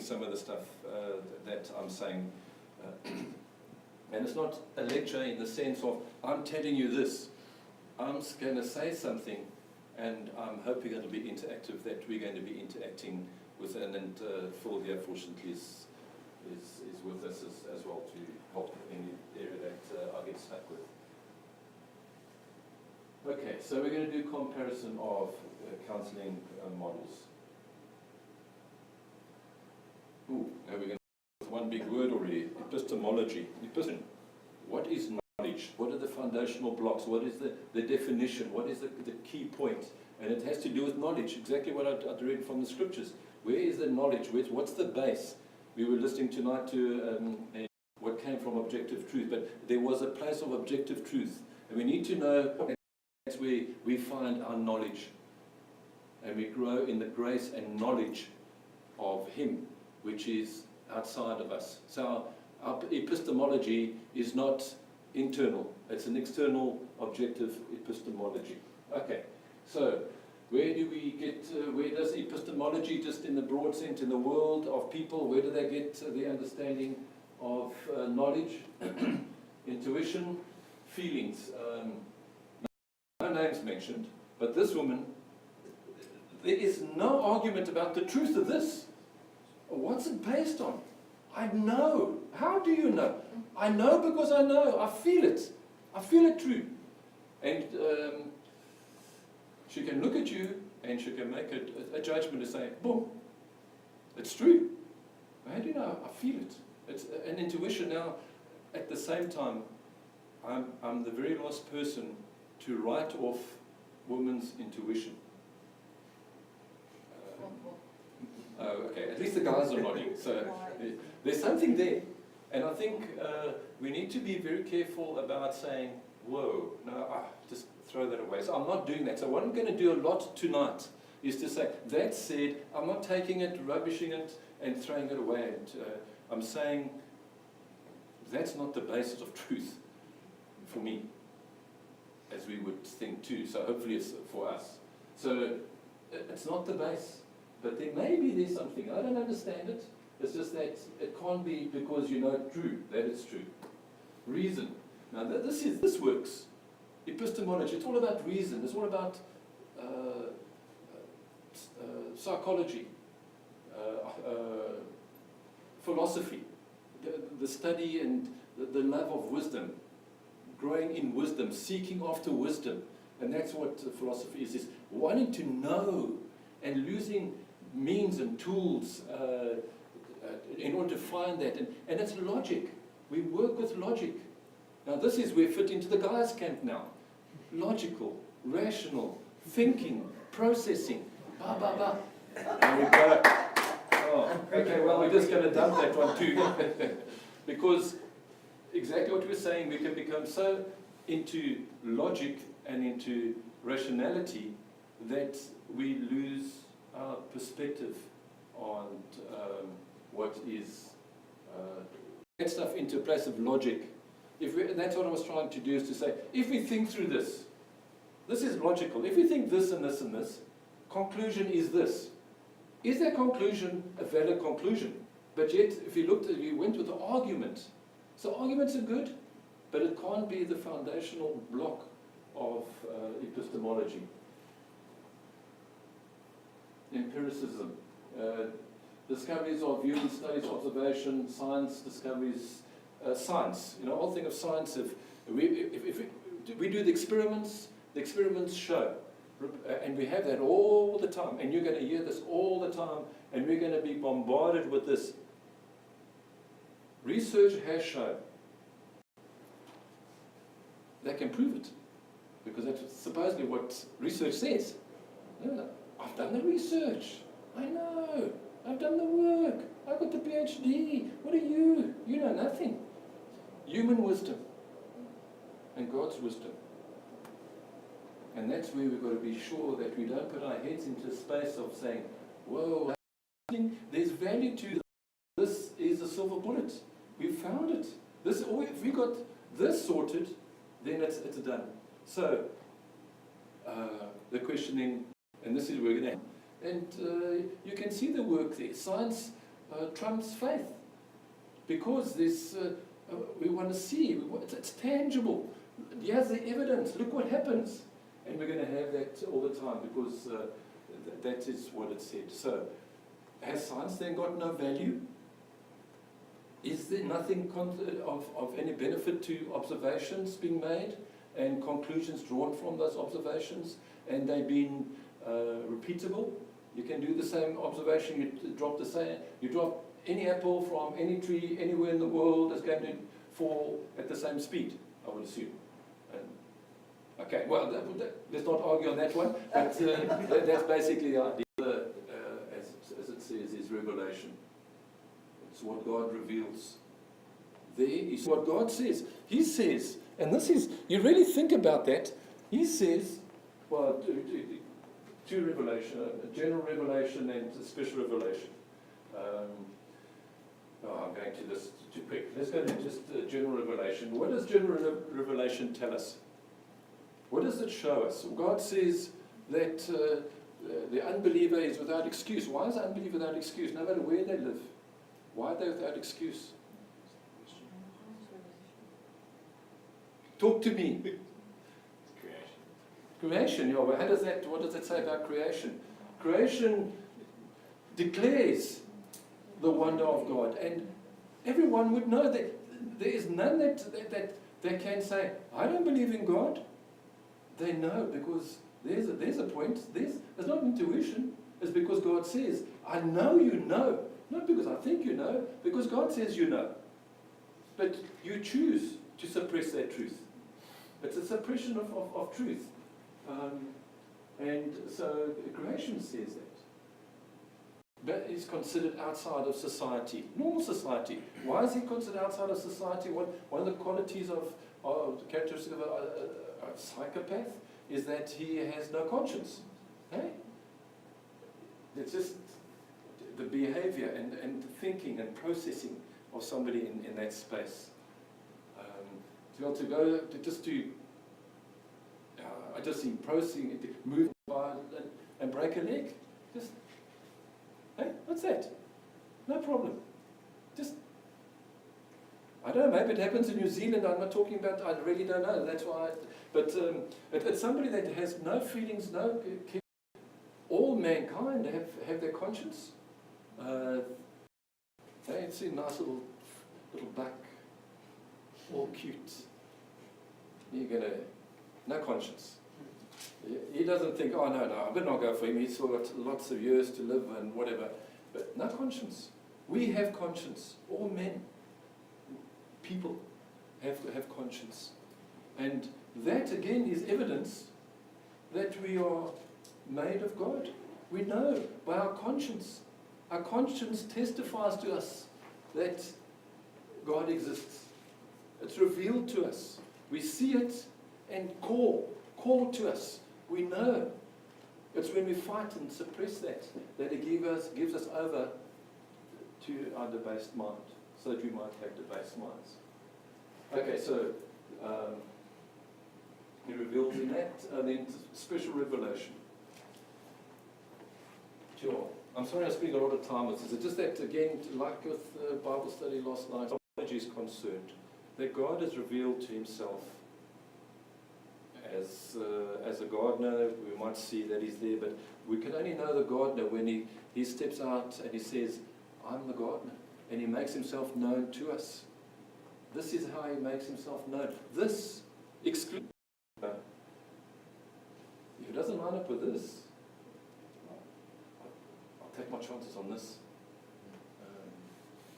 some of the stuff that I'm saying. And it's not a lecture in the sense of, I'm telling you this. I'm going to say something, and I'm hoping it'll be interactive, that we're going to be interacting with, and Phil here, fortunately, is with us as well to help in the area that I get stuck with. Okay, so we're going to do comparison of counselling models. Ooh, now we're going to with one big word already, epistemology. What is knowledge? What are the foundational blocks? What is the definition? What is the key point? And it has to do with knowledge, exactly what I read from the scriptures. Where is the knowledge? What's the base? We were listening tonight to what came from objective truth, but there was a place of objective truth. And we need to know that's where we find our knowledge. And we grow in the grace and knowledge of Him, which is outside of us. So our epistemology is not internal. It's an external objective epistemology. Okay, so where do we get, where does epistemology, just in the broad sense, in the world of people, where do they get the understanding of knowledge, intuition, feelings? No names mentioned, but this woman, there is no argument about the truth of this. What's it based on? I know. How do you know? I know because I know. I feel it. I feel it true. And she can look at you and she can make a judgment and say, boom, it's true. How do you know? I feel it. It's an intuition. Now, at the same time, I'm the very last person to write off women's intuition. Oh, okay, at least the guys are nodding. So there's something there. And I think we need to be very careful about saying, whoa, no, just throw that away. So I'm not doing that. So what I'm going to do a lot tonight is to say, that said, I'm not taking it, rubbishing it, and throwing it away. And, I'm saying that's not the basis of truth for me, as we would think too. So hopefully it's for us. So it's not the base. But there's something. I don't understand it. It's just that it can't be because you know it's true, that it's true. Reason. Now this works. Epistemology, it's all about reason. It's all about psychology, philosophy, the study and the love of wisdom, growing in wisdom, seeking after wisdom. And that's what philosophy is wanting to know and losing means and tools in order to find that. And it's logic. We work with logic. Now this is where we fit into the guys' camp now. Logical, rational, thinking, processing. Bah, bah, bah. There we go. Oh, okay, well, we're just going to dump that one too. Because exactly what we're saying, we can become so into logic and into rationality that we lose our perspective on what is get stuff into a place of logic. That's what I was trying to do, is to say, if we think through this is logical. If we think this and this and this, conclusion is this. Is that conclusion a valid conclusion? But yet, if you went with the argument, so arguments are good, but it can't be the foundational block of epistemology. Empiricism, discoveries of view, studies, observation, science, discoveries, science. You know, the whole thing of science, if we do the experiments show, and we have that all the time, and you're going to hear this all the time, and we're going to be bombarded with this. Research has shown they can prove it, because that's supposedly what research says. No, I've done the research. I know. I've done the work. I've got the PhD. What are you? You know nothing. Human wisdom and God's wisdom. And that's where we've got to be sure that we don't put our heads into a space of saying, whoa, there's value to this. This is a silver bullet. We found it. If we got this sorted, then it's done. So, the questioning, and this is where we're going to, and you can see the work there. Science trumps faith. Because this, we want to see, it's tangible. Here's the evidence, look what happens. And we're going to have that all the time because that is what it said. So, has science then got no value? Is there nothing of any benefit to observations being made and conclusions drawn from those observations, and they being repeatable? You can do the same observation, you drop any apple from any tree anywhere in the world is going to fall at the same speed, I would assume. Okay, well, let's not argue on that one, but that's basically the idea, as it says, is revelation. It's what God reveals. There is what God says. He says, and this is, you really think about that, He says, well, two revelation, a general revelation and a special revelation. I'm going to this too quick. Let's go to just general revelation. What does general revelation tell us? What does it show us? God says that the unbeliever is without excuse. Why is the unbeliever without excuse? No matter where they live. Why are they without excuse? Talk to me. Creation, yeah. Well, what does that say about creation? Creation declares the wonder of God, and everyone would know that there is none that can say, I don't believe in God. They know, because there's a point. There's not intuition. It's because God says, I know you know. Not because I think you know, because God says you know. But you choose to suppress that truth. It's a suppression of truth. And so creation says that. But he's considered outside of society, normal society. Why is he considered outside of society? One of the qualities of the characteristic of a psychopath is that he has no conscience. Hey? It's just the behavior and thinking and processing of somebody in that space. To be able to go I just see processing, move by and break a leg. Just, hey, what's that? No problem. Just, I don't know, maybe it happens in New Zealand, I'm not talking about, I really don't know, that's why, but it's somebody that has no feelings, no care. All mankind have their conscience. They see a nice little buck, all cute. You're going to, no conscience. He doesn't think, oh no, I better not go for him, he's still got lots of years to live and whatever. But no conscience. We have conscience. All men, people have conscience. And that again is evidence that we are made of God. We know by our conscience. Our conscience testifies to us that God exists. It's revealed to us. We see it and call to us. We know. It's when we fight and suppress that it gives us over to our debased mind, so that we might have debased minds. Okay, so he reveals in that, and then special revelation. Sure. I'm sorry I spend a lot of time with this. It's just that, again, like with Bible study last night, theology is concerned that God has revealed to himself as a gardener. We might see that he's there, but we can only know the gardener when he steps out and he says, I'm the gardener, and he makes himself known to us. This is how he makes himself known. This excludes. If he doesn't line up with this, I'll take my chances on this.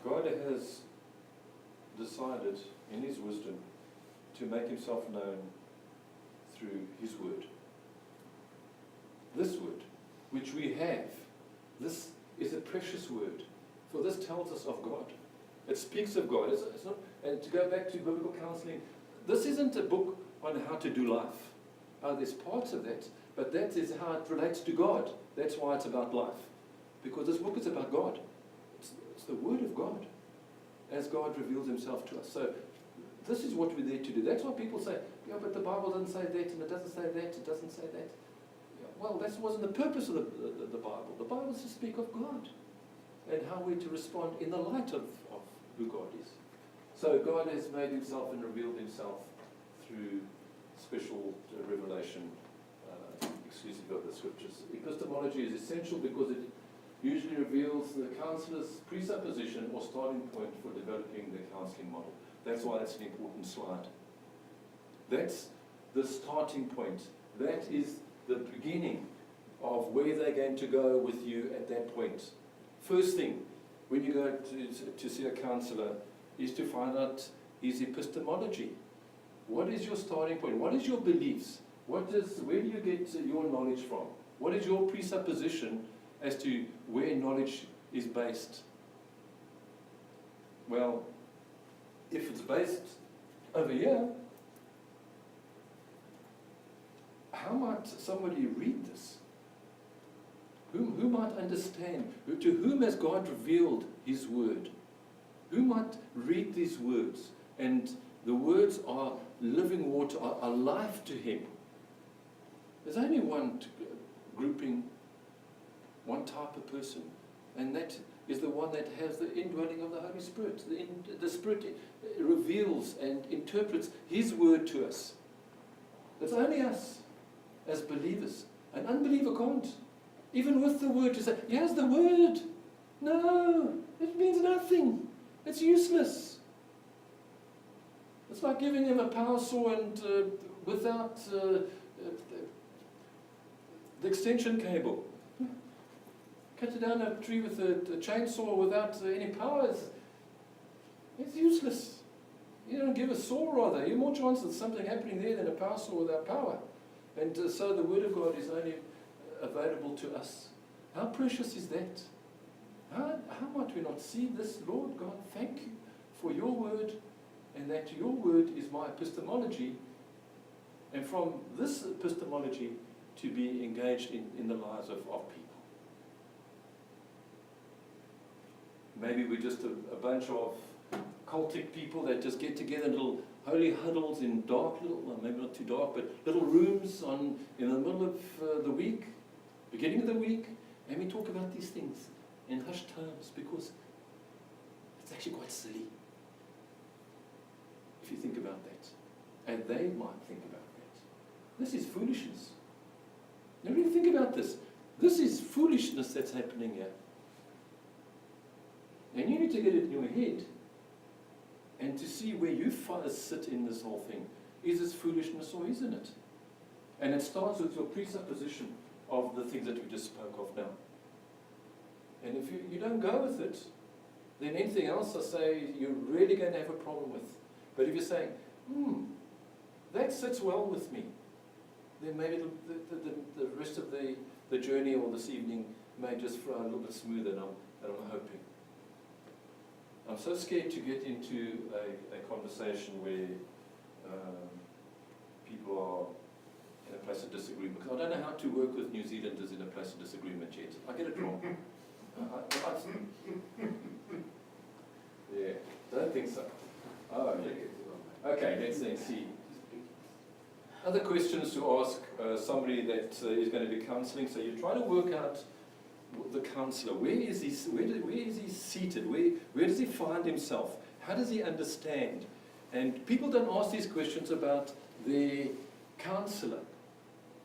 God has decided in his wisdom to make himself known through his word. This word, which we have, this is a precious word, for this tells us of God. It speaks of God. It's not, and to go back to biblical counselling, this isn't a book on how to do life. There's parts of that, but that is how it relates to God. That's why it's about life. Because this book is about God. It's the word of God, as God reveals himself to us. So this is what we're there to do. That's why people say, yeah, but the Bible doesn't say that, and it doesn't say that, it doesn't say that. Yeah, well, that wasn't the purpose of the Bible. The Bible is to speak of God. and how we're to respond in the light of who God is. So God has made himself and revealed himself through special revelation, exclusive of the scriptures. Epistemology is essential because it usually reveals the counselor's presupposition or starting point for developing the counseling model. That's why it's an important slide. That's the starting point. That is the beginning of where they're going to go with you at that point. First thing, when you go to see a counsellor, is to find out his epistemology. What is your starting point? What is your beliefs? Where do you get your knowledge from? What is your presupposition as to where knowledge is based? Well, if it's based over here, how might somebody read this? Who might understand? To whom has God revealed his word? Who might read these words? And the words are living water, are life to him. There's only one grouping, one type of person, and that is the one that has the indwelling of the Holy Spirit. The Spirit reveals and interprets his word to us. It's only us as believers. An unbeliever can't. Even with the word, to say, here's the word. No, it means nothing. It's useless. It's like giving him a power saw and without the extension cable. Cut down a tree with a chainsaw without any power. It's useless. You don't give a saw rather. You're more chance of something happening there than a power saw without power. And so the word of God is only available to us. How precious is that? How might we not see this, Lord God? Thank you for your word, and that your word is my epistemology, and from this epistemology to be engaged in the lives of people. Maybe we're just a bunch of cultic people that just get together in little holy huddles in dark little, well, maybe not too dark, but little rooms in the middle of the week, beginning of the week, and we talk about these things in hushed tones because it's actually quite silly if you think about that. And they might think about that. This is foolishness. Now really think about this. This is foolishness that's happening here. And you need to get it in your head and to see where you sit in this whole thing. Is this foolishness or isn't it? And it starts with your presupposition of the things that we just spoke of now. And if you don't go with it, then anything else I say you're really going to have a problem with. But if you're saying, that sits well with me, then maybe the rest of the journey or this evening may just flow a little bit smoother than I'm hoping. I'm so scared to get into a conversation where people are in a place of disagreement. Because I don't know how to work with New Zealanders in a place of disagreement yet. I get it wrong. Yeah, don't think so. Oh, yeah. Okay, let's then see. Other questions to ask somebody that is going to be counselling. So you try to work out the counsellor. Where is he seated? Where does he find himself? How does he understand? And people don't ask these questions about their counsellor.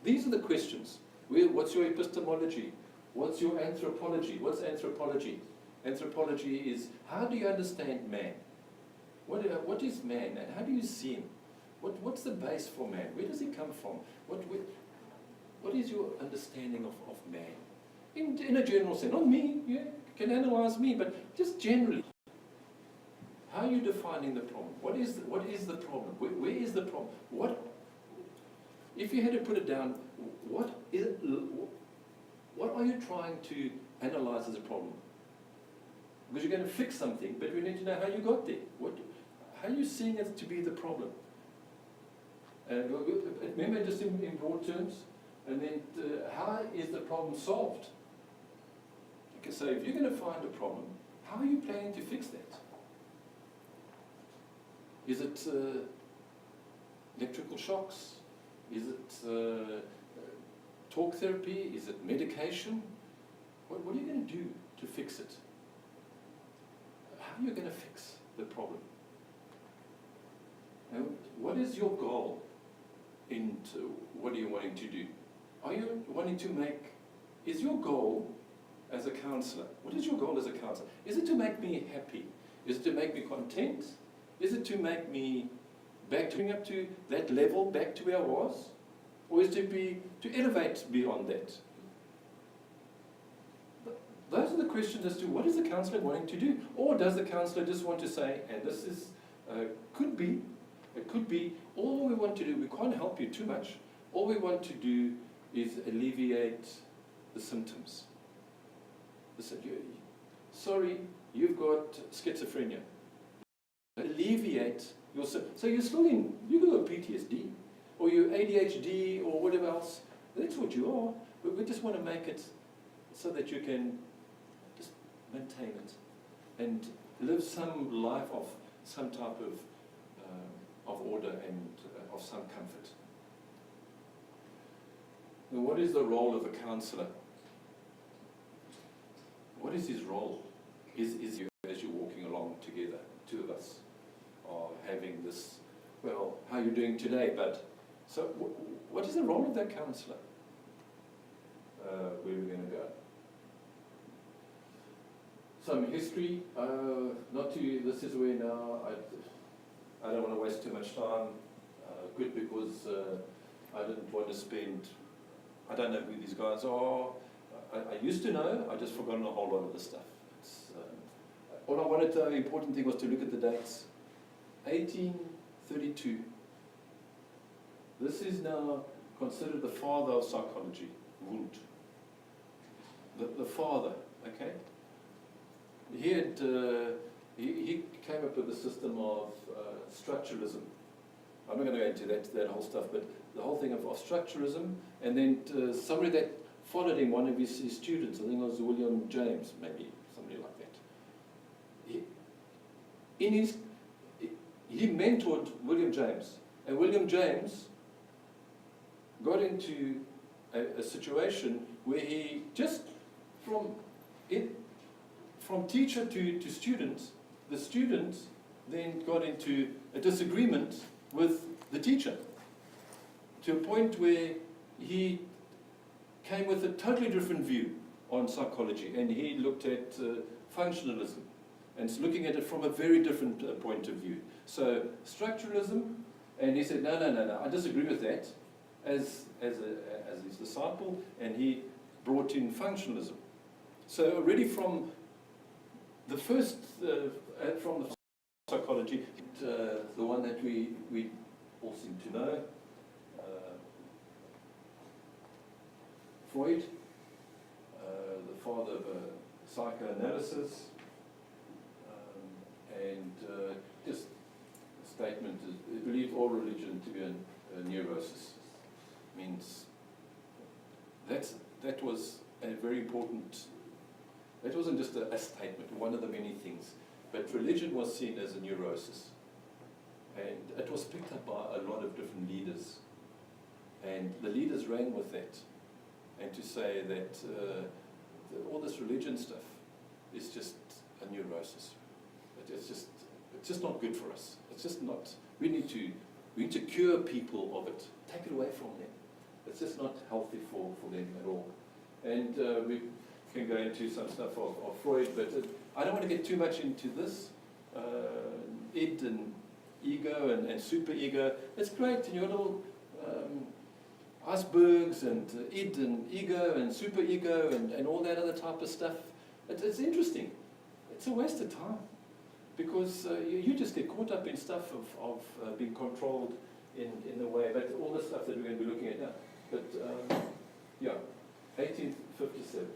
These are the questions. What's your epistemology? What's your anthropology? What's anthropology? Anthropology is, how do you understand man? What is man and how do you see him? What's the base for man? Where does he come from? What is your understanding of man? In a general sense, not me, you can analyze me, but just generally. How are you defining the problem? What is the problem? Where is the problem? If you had to put it down, what are you trying to analyze as a problem? Because you're going to fix something, but we need to know how you got there. How are you seeing it to be the problem? Remember, just in broad terms, and then how is the problem solved? Okay, so if you're going to find a problem, how are you planning to fix that? Is it electrical shocks? Is it talk therapy? Is it medication? What are you going to do to fix it? are you going to fix the problem? And what is your goal into what are you wanting to do? Are you wanting to is your goal as a counsellor, what is your goal as a counsellor? Is it to make me happy? Is it to make me content? Is it to make me back to that level, back to where I was? Or is it to elevate beyond that? Those are the questions as to what is the counsellor wanting to do? Or does the counsellor just want to say, and this is, could be, all we want to do, we can't help you too much, all we want to do is alleviate the symptoms. Listen, sorry, you've got schizophrenia. Alleviate your symptoms. So you're still you got PTSD, or you're ADHD, or whatever else. That's what you are. But we just want to make it so that you can just maintain it and live some life of some type of order and of some comfort. Now, what is the role of a counsellor? What is his role? Is you, as you're walking along together, two of us are having this, well, how are you doing today, bud? So what is the role of that counsellor? Where are we going to go? Some history, this is where now, I don't want to waste too much time, good because I didn't want to spend, I don't know who these guys are, I used to know, I've just forgotten a whole lot of the stuff. All I wanted, the important thing was to look at the dates. 1832. This is now considered the father of psychology, Wundt. The father, okay? He came up with a system of structuralism. I'm not going to go into that whole stuff, but the whole thing of structuralism, and then somebody that followed him, one of his students, I think it was William James, maybe, somebody like that. He mentored William James, and William James got into a situation where he just, from teacher to students, the students then got into a disagreement with the teacher, to a point where he came with a totally different view on psychology, and he looked at functionalism, and looking at it from a very different point of view. So structuralism, and he said, no, I disagree with that as his disciple, and he brought in functionalism. So already from the first, from the psychology, the one that we all seem to know, Freud, the father of psychoanalysis, and just a statement is, he believed all religion to be a neurosis. Means that was a very important, that wasn't just a statement, one of the many things, but religion was seen as a neurosis. And it was picked up by a lot of different leaders. And the leaders ran with that. And to say that all this religion stuff is just a neurosis. It's just not good for us. It's just not, we need to cure people of it, take it away from them. It's just not healthy for them at all. And we can go into some stuff of Freud, but I don't want to get too much into this. Id and ego and super ego, it's great, and your little icebergs and id and ego and super ego and all that other type of stuff. It's interesting. It's a waste of time, because you just get caught up in stuff of being controlled in the way, but all the stuff that we're going to be looking at now. But yeah, 1857.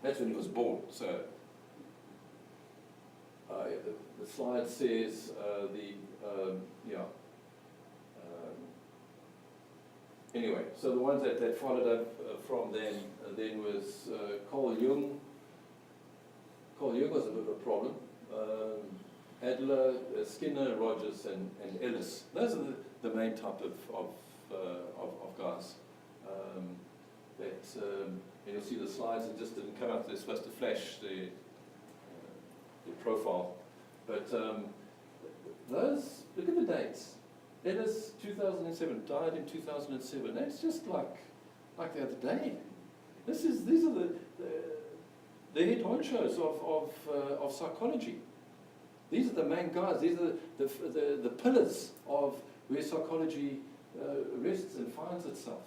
That's when he was born. So the slide says anyway, so the ones that followed up from then was Carl Jung. Carl Jung was a bit of a problem. Adler, Skinner, Rogers, and Ellis. Those are the main type of guys. And you'll see the slides, it just didn't come up. They're supposed to flash. profile. But those, look at the dates. Ellis, 2007, died in 2007. That's just like the other day. These are the head honchos of psychology. These are the main guys. These are the pillars of where psychology rests and finds itself.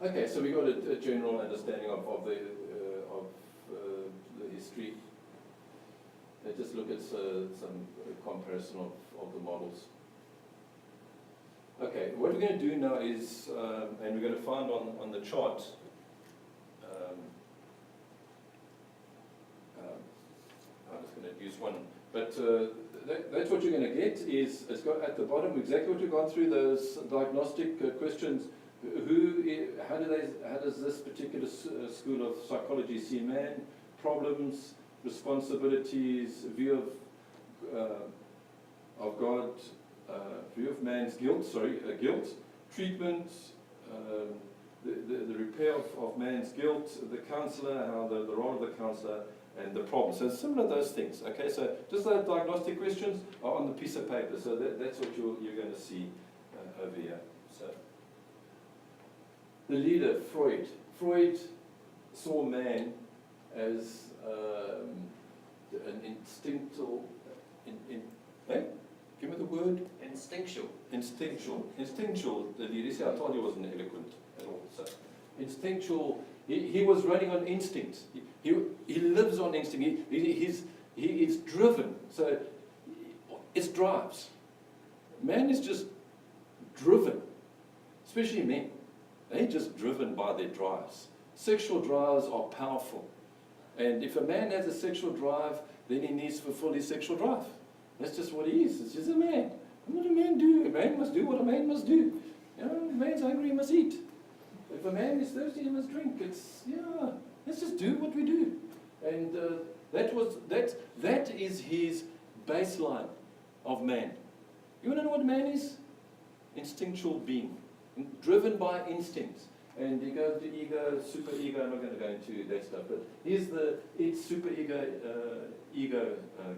Okay, so we got a general understanding of the history. Let's just look at some comparison of the models. Okay, what we're going to do now is, and we're going to find on the chart, I'm just going to use one, but that's what you're going to get is, it's got at the bottom exactly what we've gone through, those diagnostic questions. How does this particular school of psychology see man? Problems, responsibilities, view of God, view of man's guilt, guilt, treatment, the repair of man's guilt, the counsellor, how the role of the counsellor, and the problem. So similar to those things. Okay, so just the diagnostic questions are on the piece of paper. So that's what you're going to see over here. So the leader, Freud. Freud saw man as an instinctual, give me the word? Instinctual. Instinctual, the leader. See, I told you I wasn't eloquent at all. So, instinctual, he was running on instinct. He lives on instinct. He is driven. So, it's drives. Man is just driven, especially men. They're just driven by their drives. Sexual drives are powerful. And if a man has a sexual drive, then he needs to fulfill his sexual drive. That's just what he is. It's just a man. What a man do? A man must do what a man must do. You know, if a man's hungry, he must eat. If a man is thirsty, he must drink. Let's just do what we do. And that is his baseline of man. You want to know what man is? Instinctual being, driven by instincts. And he goes to ego, super ego. I'm not going to go into that stuff, but he's it's super ego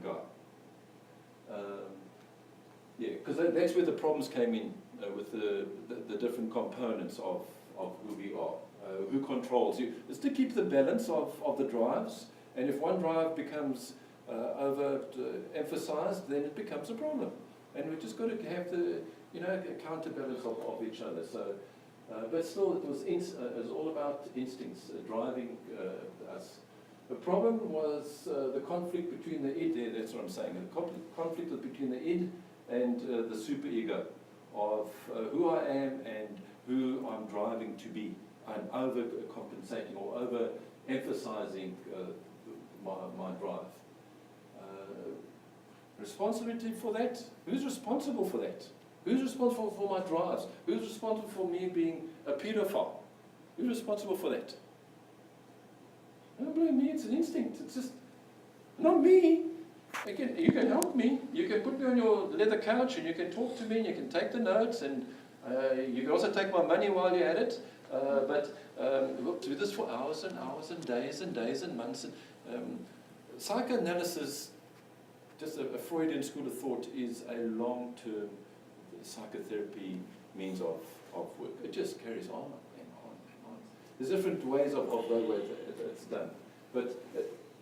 guy. Because that's where the problems came in with the different components of who we are. Who controls you? It's to keep the balance of the drives, and if one drive becomes over-emphasized, then it becomes a problem. And we've just got to have the counterbalance of each other. So, but still, it was all about instincts driving us. The problem was the conflict between the id. That's what I'm saying. The conflict was between the id and the superego of who I am and who I'm driving to be. I'm overcompensating or over-emphasizing my drive. Responsibility for that? Who's responsible for that? Who's responsible for my drives? Who's responsible for me being a pedophile? Who's responsible for that? Don't blame me, it's an instinct. It's just not me. You can help me. You can put me on your leather couch and you can talk to me and you can take the notes and you can also take my money while you're at it. But we'll do this for hours and hours and days and months. And, psychoanalysis, just a Freudian school of thought, is a long-term psychotherapy means of work. It just carries on and on and on. There's different ways of the way it's done. But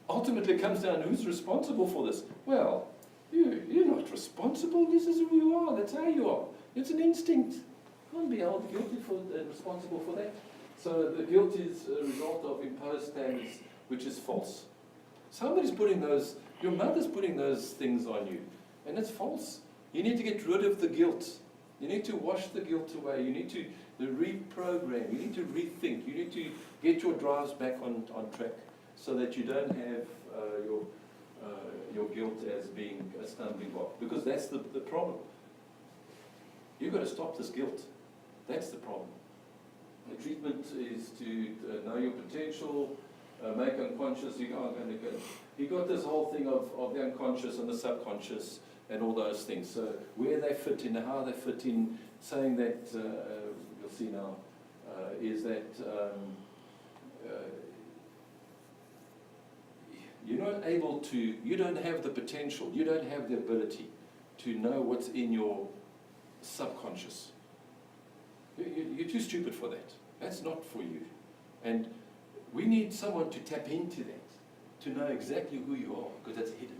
ultimately it comes down to who's responsible for this. Well, you're not responsible. This is who you are. That's how you are. It's an instinct. You can't be held guilty and responsible for that. So the guilt is a result of imposed standards, which is false. Somebody's putting your mother's putting those things on you, and it's false. You need to get rid of the guilt. You need to wash the guilt away. You need to reprogram. You need to rethink. You need to get your drives back on track so that you don't have your guilt as being a stumbling block. Because that's the problem. You've got to stop this guilt. That's the problem. The treatment is to know your potential, make unconscious. You got this whole thing of the unconscious and the subconscious and all those things. So where they fit in, how they fit in, saying that, you'll see now, is that you're not able to, you don't have the potential, you don't have the ability to know what's in your subconscious. You're too stupid for that. That's not for you. And we need someone to tap into that, to know exactly who you are, because that's hidden.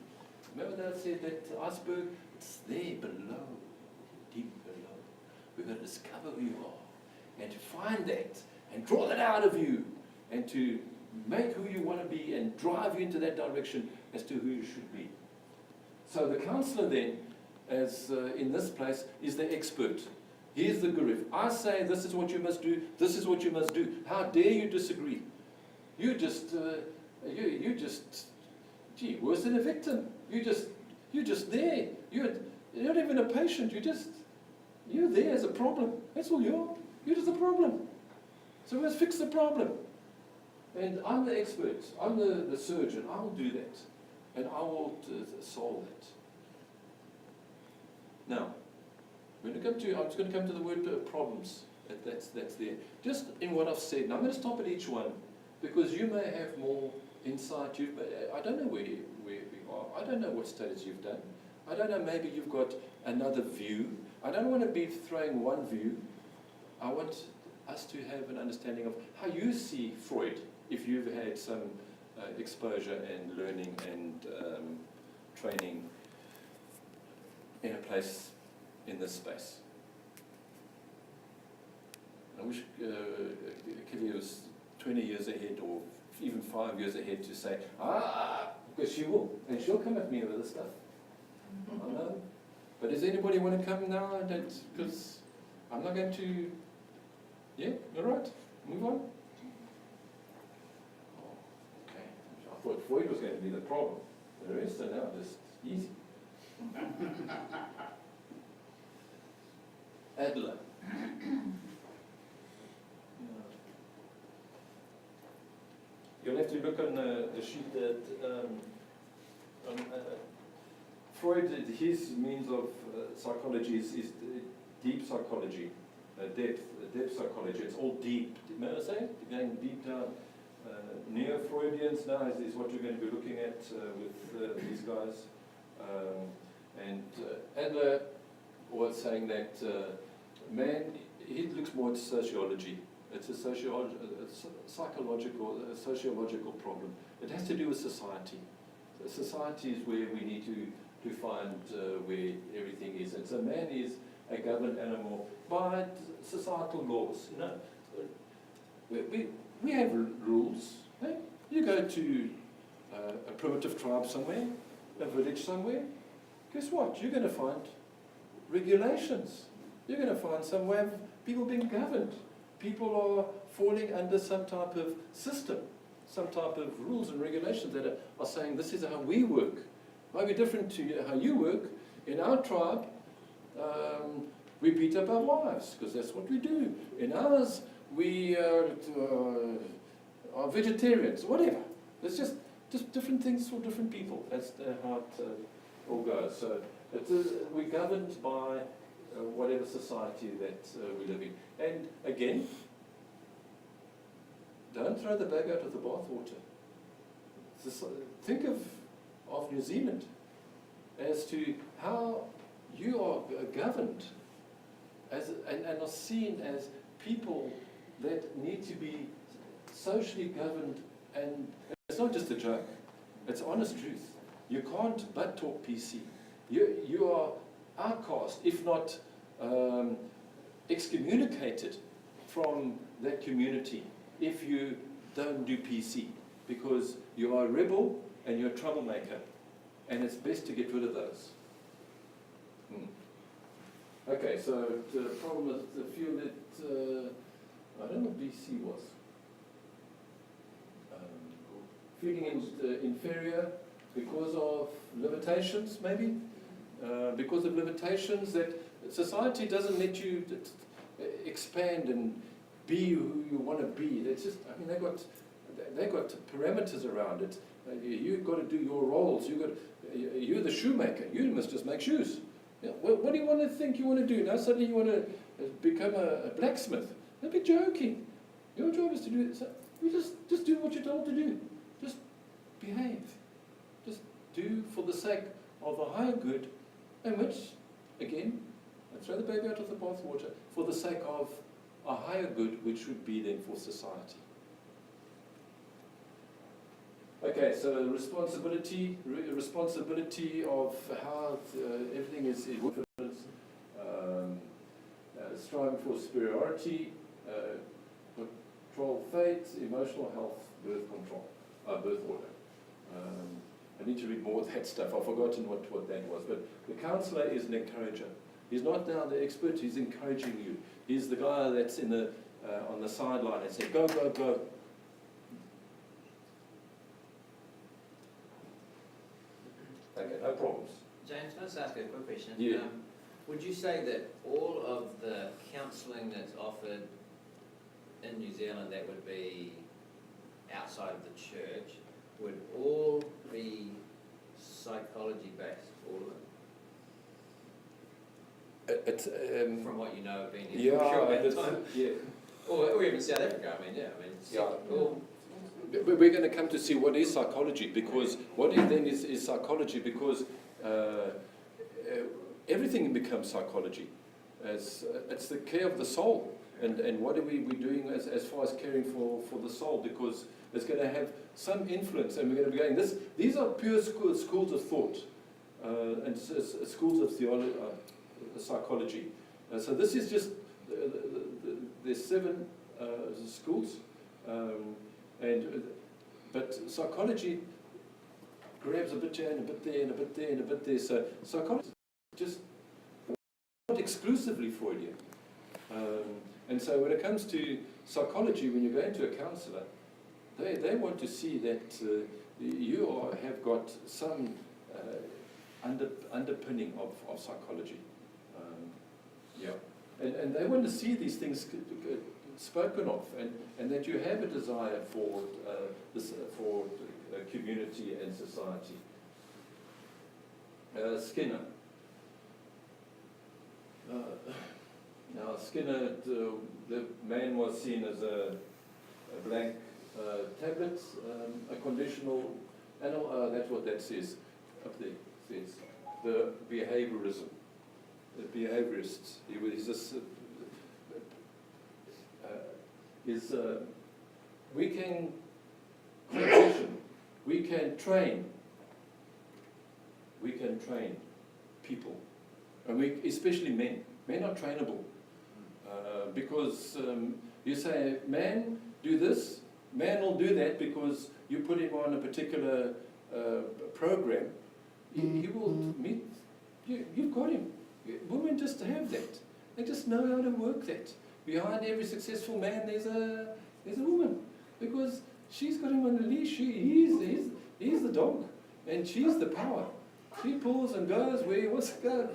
Remember that I said that iceberg? It's there below, deep below. We've got to discover who you are, and to find that, and draw that out of you, and to make who you want to be, and drive you into that direction as to who you should be. So the counselor then, as in this place, is the expert. He is the guru. If I say this is what you must do, this is what you must do, how dare you disagree? You just, gee, worse than a victim. You're just there. You're not even a patient. You're there as a problem. That's all you are. You're just a problem. So let's fix the problem. And I'm the expert. I'm the surgeon. I will do that. And I will solve it. Now, I'm just going to come to the word problems. That's there. Just in what I've said. Now I'm going to stop at each one, because you may have more insight. I don't know where we are. I don't know what studies you've done. I don't know, maybe you've got another view. I don't want to be throwing one view. I want us to have an understanding of how you see Freud, if you've had some exposure and learning and training in a place in this space. I wish Kelly was 20 years ahead, or even 5 years ahead, to say, because she will, and she'll come at me with this stuff. I know. But does anybody want to come now? Because I'm not going to, yeah, all right, move on. Oh, okay, I thought Freud was going to be the problem. The rest are now just easy. Adler. You'll have to look on the sheet that Freud, his means of psychology is deep psychology, depth psychology. It's all deep. May I say? Going deep down. Neo-Freudians now is what you're going to be looking at with these guys. And Adler was saying that man, he looks more at sociology. It's a sociological problem. It has to do with society. So society is where we need to find where everything is. And so man is a governed animal by societal laws. You know, we have rules. Hey? You go to a primitive tribe somewhere, a village somewhere. Guess what? You're going to find regulations. You're going to find some way of people being governed. People are falling under some type of system, some type of rules and regulations that are saying this is how we work. Might be different to how you work. In our tribe, we beat up our wives because that's what we do. In ours, we are vegetarians, whatever. It's just different things for different people. That's how it all goes. So we're governed by whatever society that we live in. And again, don't throw the bag out of the bathwater. Think of New Zealand as to how you are governed and are seen as people that need to be socially governed. And it's not just a joke, it's honest truth. You can't but talk PC. You are outcast, if not excommunicated from that community if you don't do PC, because you are a rebel and you're a troublemaker, and it's best to get rid of those. Okay, so the problem is the feel that I don't know what BC was. Feeling inferior because of limitations, maybe? Because of limitations that society doesn't let you expand and be who you want to be. It's just, I mean, they got parameters around it. You've got to do your roles. You're the shoemaker. You must just make shoes. Yeah, what do you want to think you want to do? Now suddenly you want to become a blacksmith. Don't be joking. Your job is to do it. So you just do what you're told to do. Just behave. sake of a higher good, and which, again, I throw the baby out with the bathwater, for the sake of a higher good, which would be then for society. Okay, so responsibility of how everything is striving for superiority, control fate, emotional health, birth control, birth order. I need to read more of that stuff. I've forgotten what that was. But the counsellor is an encourager. He's not now the expert, he's encouraging you. He's the guy that's in the on the sideline and says, go, go, go. Okay, no problems. James, can I just ask a quick question? Yeah. Would you say that all of the counselling that's offered in New Zealand that would be outside of the church would all be psychology based, all of them? From what you know of being here for a short amount of time? Yeah. Or even South Africa, I mean, yeah. We're going to come to see what is psychology, because what is then is psychology, because everything becomes psychology. It's the care of the soul, and what are we doing as far as caring for the soul, because it's going to have some influence, and we're going to be going, these are pure schools of thought, and schools of theology, psychology. So this is just, there's 7 schools, but psychology grabs a bit here and a bit there and a bit there and a bit there. So psychology is just not exclusively Freudian. And so when it comes to psychology, when you go into a counsellor, they want to see that you have got some underpinning of psychology. And they want to see these things spoken of, and that you have a desire for community and society. Skinner. Now Skinner, the man was seen as a blank tablet, a conditional animal. That's what that says up there. It says the behaviorism. The behaviorists. He's this. We can condition, we can train people, and especially men. Men are trainable, because you say, man, do this, man will do that because you put him on a particular program. He will meet, you've got him. Women just have that. They just know how to work that. Behind every successful man, there's a woman, because she's got him on the leash. He's the dog, and she's the power. She pulls and goes where he wants to go.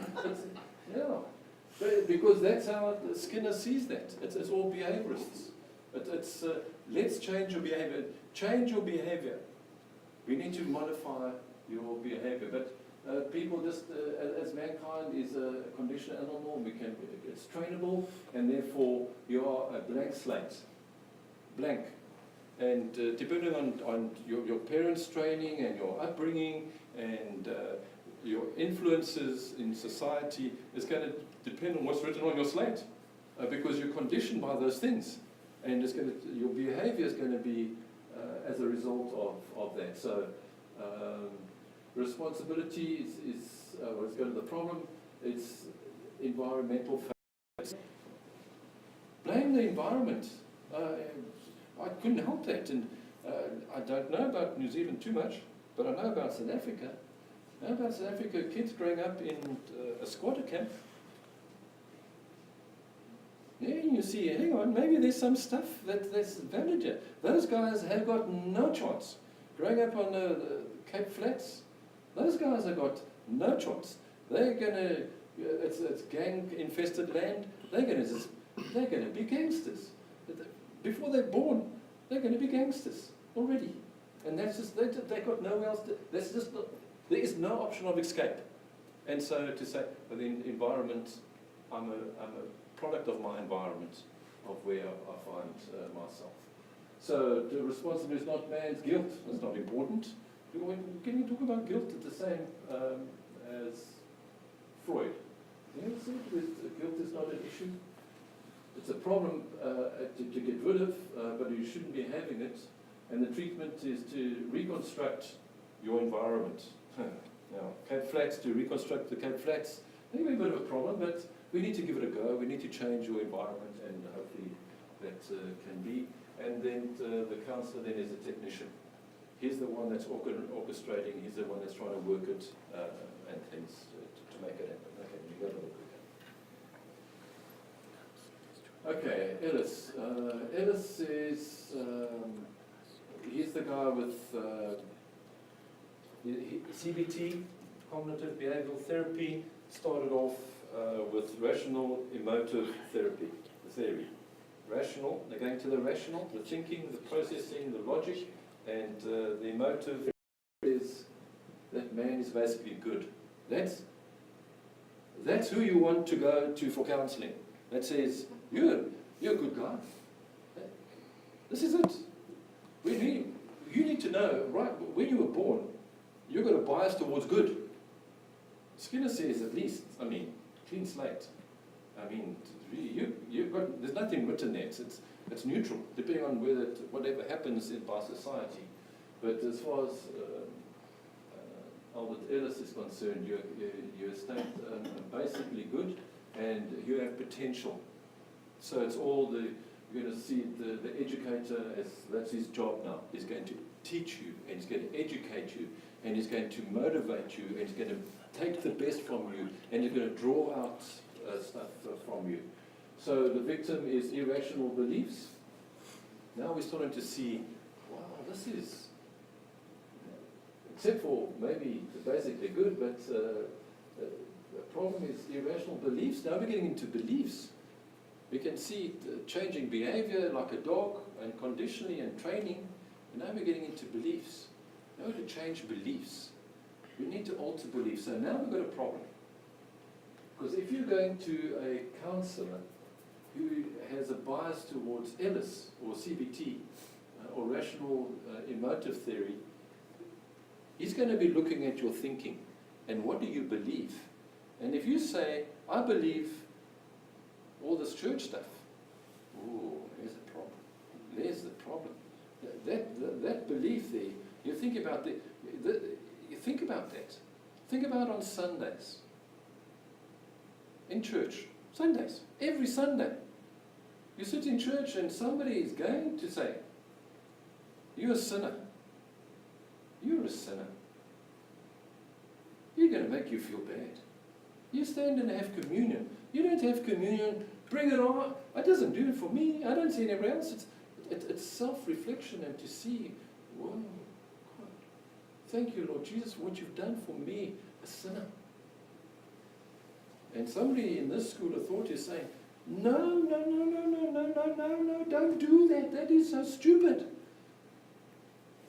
Because that's how Skinner sees that. It's all behaviorists. It's let's change your behavior. Change your behavior. We need to modify your behavior. But people just, as mankind is a conditioned animal, it's trainable, and therefore you are a blank slate. Blank. And depending on your parents' training and your upbringing and your influences in society, is going to depend on what's written on your slate, because you're conditioned by those things, and your behavior is going to be as a result of that. So responsibility let's go to the problem. It's environmental factors. Blame the environment. I couldn't help that, and I don't know about New Zealand too much, but I know about South Africa. I know about South Africa, kids growing up in a squatter camp. Yeah, you see, hang on, maybe there's some stuff that's valid here. Those guys have got no chance. Growing up on the Cape Flats, those guys have got no chance. They're going to, it's gang-infested land, they're going to be gangsters. Before they're born, they're going to be gangsters already. And that's just, they've got nowhere else to, that's just not, there is no option of escape. And so to say, the environment, I'm a product of my environment, of where I find myself. So the responsibility is not man's guilt, that's not important. Can you talk about guilt the same as Freud? You know, see, guilt is not an issue. It's a problem to get rid of, but you shouldn't be having it. And the treatment is to reconstruct your environment. Now, Cape Flats, to reconstruct the Cape Flats, maybe a bit of a problem, but we need to give it a go. We need to change your environment, and hopefully that can be. And then the counsellor then is a technician. He's the one that's orchestrating. He's the one that's trying to work it and things to make it happen. Okay, you go a little quicker. Okay, Ellis. Ellis is, he's the guy with CBT, cognitive behavioral therapy, started off with rational emotive therapy, the theory. Rational, they're going to the rational, the thinking, the processing, the logic, and the emotive is that man is basically good. That's who you want to go to for counselling. That says, you're a good guy. This is it. You need to know, right, when you were born, you've got a bias towards good. Skinner says at least, clean slate. There's nothing written there. It's neutral, depending on whatever happens by society. But as far as Albert Ellis is concerned, you're basically good, and you have potential. So it's all you're going to see the educator, that's his job now. He's going to teach you, and he's going to educate you, and he's going to motivate you, and he's going to take the best from you, and he's going to draw out stuff from you. So the victim is irrational beliefs. Now we're starting to see, wow, this is, except for maybe basically good, but the problem is irrational beliefs. Now we're getting into beliefs. We can see changing behavior like a dog, and conditioning and training. And now we're getting into beliefs. Now we have to change beliefs. We need to alter beliefs. So now we've got a problem. Because if you're going to a counsellor who has a bias towards Ellis or CBT or rational emotive theory, he's going to be looking at your thinking and what do you believe. And if you say, I believe all this church stuff, oh, there's a problem. There's the problem. That belief there, you think about you think about that. Think about on Sundays. In church, Sundays, every Sunday. You sit in church and somebody is going to say, you're a sinner. You're a sinner. You're going to make you feel bad. You stand and have communion. You don't have communion, bring it on. It doesn't do it for me. I don't see it anywhere else. It's self-reflection and to see, whoa, God, thank you, Lord Jesus, for what you've done for me, a sinner. And somebody in this school of thought is saying, no, don't do that. That is so stupid.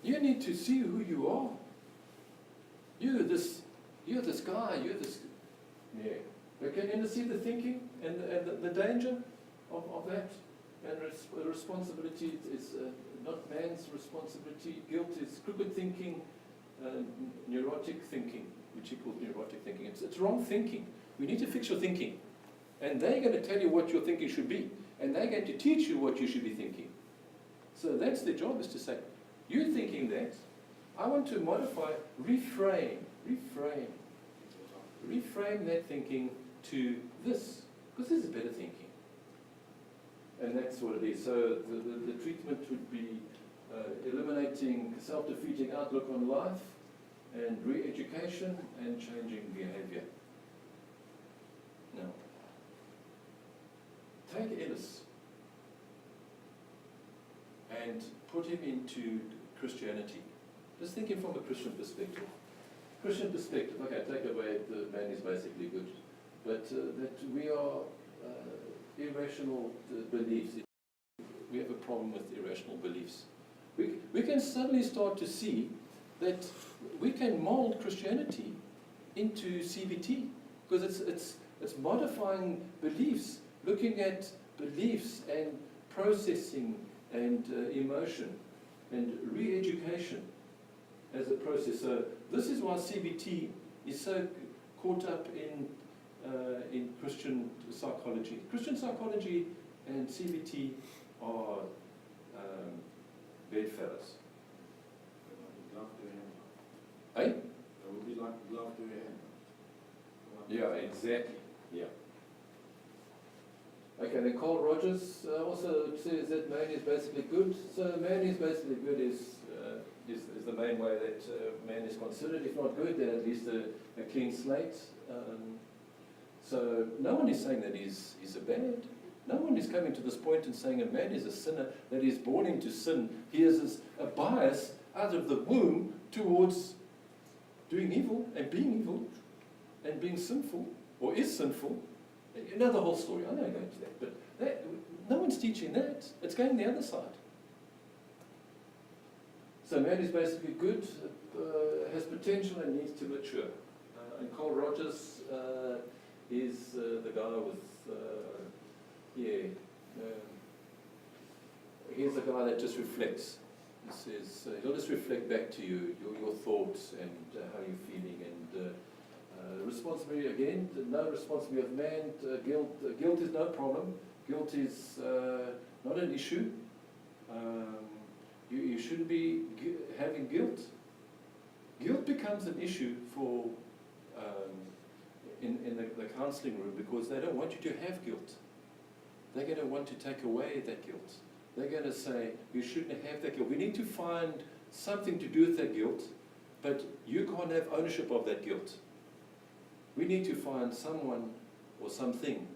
You need to see who you are. You're this guy, you're this, yeah. But can you see the thinking and the danger of that? And responsibility is not man's responsibility. Guilt is crooked thinking, neurotic thinking, which he calls neurotic thinking. It's wrong thinking. We need to fix your thinking. And they're going to tell you what your thinking should be. And they're going to teach you what you should be thinking. So that's their job, is to say, you're thinking that. I want to modify, reframe that thinking to this. Because this is better thinking. And that's what it is. So the treatment would be eliminating self-defeating outlook on life and re-education and changing behavior. Now, take Ellis and put him into Christianity. Just thinking from a Christian perspective. Christian perspective, okay, take away the man is basically good. But that we are irrational beliefs. We have a problem with irrational beliefs. We can suddenly start to see that we can mold Christianity into CBT, because it's modifying beliefs, looking at beliefs and processing and emotion and re-education. as a process. So this is why CBT is so caught up in Christian psychology. Christian psychology and CBT are bedfellows. Eh? It would be like love to hand. Yeah, exactly. Yeah. Okay, then Carl Rogers also says that man is basically good. So man is basically good is the main way that man is considered. If not good, then at least a clean slate. So no one is saying that he's a bad. No one is coming to this point and saying a man is a sinner, that he's born into sin. He has a bias out of the womb towards doing evil and being sinful, or is sinful. You know the whole story. I know I'm going to that, but no one's teaching that. It's going the other side. So man is basically good, has potential and needs to mature. And Carl Rogers is the guy with, he's the guy that just reflects. He says, he'll just reflect back to you your thoughts and how you're feeling, and responsibility again, no responsibility of man. Guilt is no problem. Guilt is not an issue. You shouldn't be having guilt. Guilt becomes an issue for in the counselling room, because they don't want you to have guilt. They're going to want to take away that guilt. They're going to say, you shouldn't have that guilt. We need to find something to do with that guilt, but you can't have ownership of that guilt. We need to find someone or something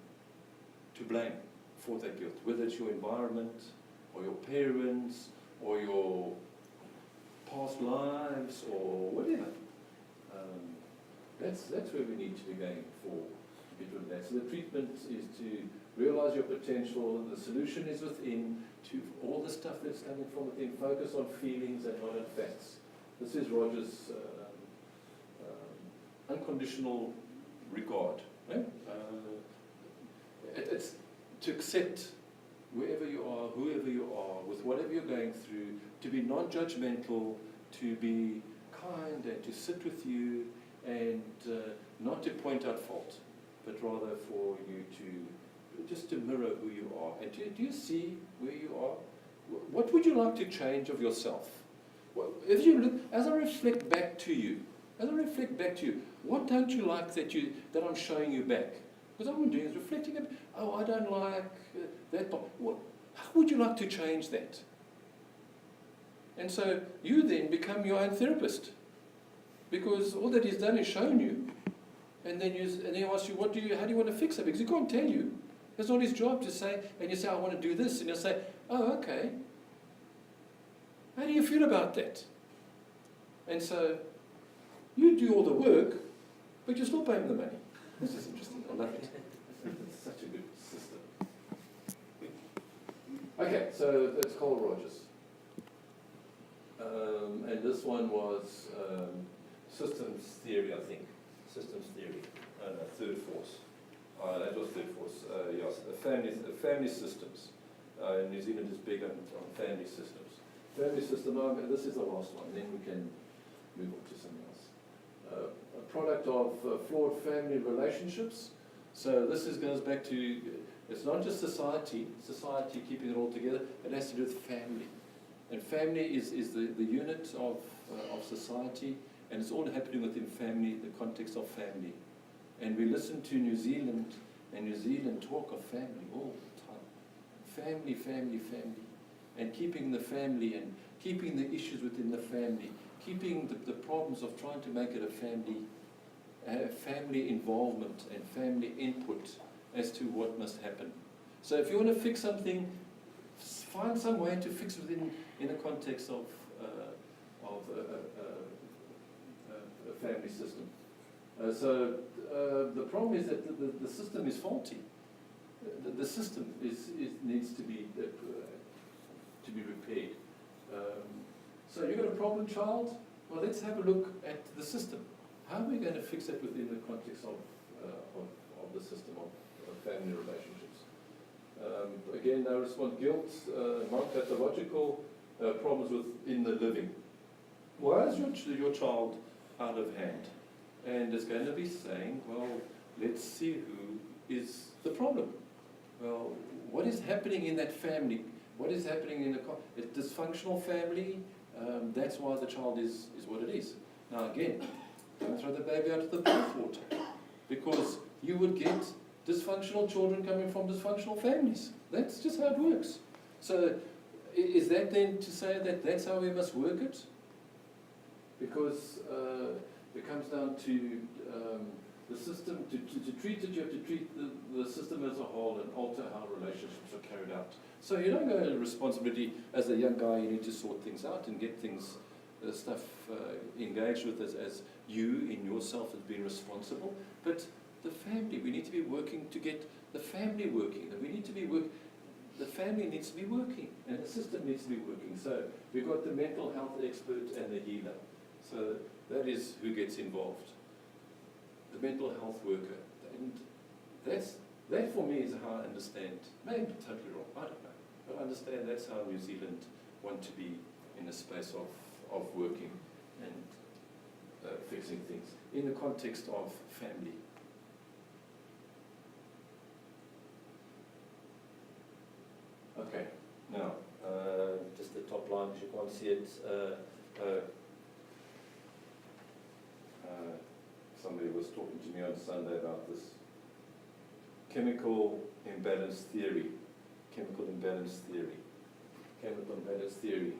to blame for that guilt, whether it's your environment, or your parents, or your past lives, or whatever. That's where we need to be going for to be doing that. So the treatment is to realize your potential. The solution is within. To all the stuff that's coming from within, focus on feelings and not on facts. This is Roger's unconditional regard. Eh? It's to accept wherever you are, whoever you are, with whatever you're going through, to be non-judgmental, to be kind, and to sit with you, and not to point out fault, but rather for you to just to mirror who you are. And do you see where you are? What would you like to change of yourself? If you look, as I reflect back to you, what don't you like that I'm showing you back? Because all I'm doing is reflecting. I don't like that part. How would you like to change that? And so you then become your own therapist, because all that he's done is shown you, and then he asks you, how do you want to fix it? Because he can't tell you. It's not his job to say, and you say, I want to do this, and you'll say, oh, okay. How do you feel about that? And so you do all the work, but you're still paying the money. This is interesting. I love it. It's such a good system. Okay, so that's Carl Rogers. And this one was systems theory, I think. Systems theory. Third force. That was third force. Yes, family systems. New Zealand is big on family systems. Family system, this is the last one, then we can move on to something else. A product of flawed family relationships. So this goes back to, it's not just society keeping it all together, it has to do with family. And family is the unit of society, and it's all happening within family, the context of family. And we listen to New Zealand, and New Zealand talk of family all the time. Family, family, family. And keeping the family, and keeping the issues within the family, keeping the problems of trying to make it a family involvement and family input as to what must happen. So if you want to fix something, find some way to fix it in the context of a family system. So the problem is that the system is faulty. The system needs to be repaired. So you've got a problem, child? Well, let's have a look at the system. How are we going to fix it within the context of the system of family relationships? Again, no response. Guilt, non-pathological problems within the living. why is your child out of hand? And it's going to be saying, well, let's see who is the problem. Well, what is happening in that family? What is happening in a dysfunctional family? That's why the child is what it is. Now again, don't throw the baby out of the bathwater, because you would get dysfunctional children coming from dysfunctional families. That's just how it works. So is that then to say that that's how we must work it? Because it comes down to the system, to treat it, you have to treat the system as a whole and alter how relationships are carried out. So you don't go into responsibility as a young guy, you need to sort things out and get things, stuff engaged with as you in yourself as being responsible. But the family, we need to be working to get the family working. And we need to be the family needs to be working and the system needs to be working. So we've got the mental health expert and the healer. So that is who gets involved. The mental health worker. And that for me is how I understand, maybe totally wrong, I don't know. But I understand that's how New Zealand want to be in a space of working and fixing things in the context of family. Okay, now, just the top line, because you can't see it. Somebody was talking to me on Sunday about this chemical imbalance theory. Chemical imbalance theory. Chemical imbalance theory